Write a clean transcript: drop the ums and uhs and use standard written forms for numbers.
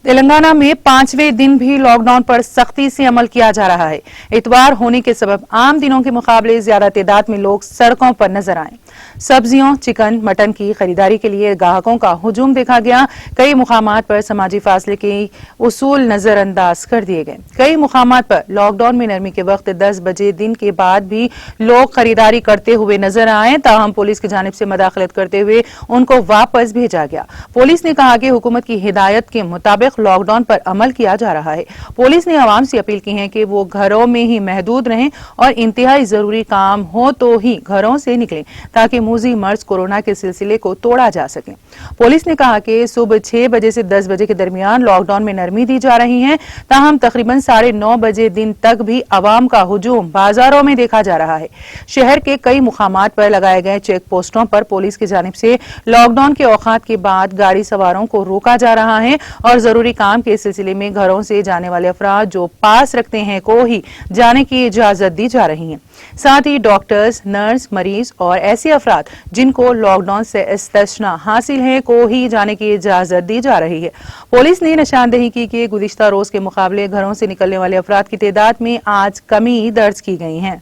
तेलंगाना में 5वें दिन भी लॉकडाउन पर सख्ती से अमल किया जा रहा है। इतवार होने के सबब आम दिनों के मुकाबले ज्यादा तादाद में लोग सड़कों पर नजर आए। सब्जियों, चिकन, मटन की खरीदारी के लिए ग्राहकों का हुजूम देखा गया। कई मुकामात पर समाजी फासले के उसूल नजरअंदाज कर दिए गए। कई मुकामात पर लॉकडाउन में नरमी के वक्त 10 बजे दिन के बाद भी लोग खरीदारी करते हुए नजर आए। ताहम पुलिस की जानिब से मदाखलत करते हुए उनको वापस भेजा गया। पुलिस ने कहा कि हुकूमत की हिदायत के मुताबिक लॉकडाउन पर अमल किया जा रहा है। पुलिस ने आवाम से अपील की है कि वो घरों में ही महदूद रहें और इंतहाई जरूरी काम हो तो ही घरों से निकलें ताकि मूजी मर्ज कोरोना के सिलसिले को तोड़ा जा सके। पुलिस ने कहा कि सुबह 6 बजे से 10 बजे के दरमियान लॉकडाउन में नरमी दी जा रही है। ताहम तकरीबन 9:30 बजे दिन तक भी अवाम का हुजूम बाजारों में देखा जा रहा है। शहर के कई मुकामात पर लगाए गए चेक पोस्टों पर पुलिस की जानिब से लॉकडाउन के औकात के बाद गाड़ी सवारों को रोका जा रहा है और जरूरी काम के सिलसिले में घरों से जाने वाले अफराद जो पास रखते हैं को ही जाने की इजाजत दी जा रही है। साथ ही डॉक्टर्स, नर्स, मरीज और ऐसे अफराद जिनको लॉकडाउन से इस्तिस्ना हासिल है को ही जाने की इजाजत दी जा रही है। पुलिस ने निशानदेही की कि गुज़िश्ता रोज के मुकाबले घरों से निकलने वाले अफराद की तादाद में आज कमी दर्ज की गई है।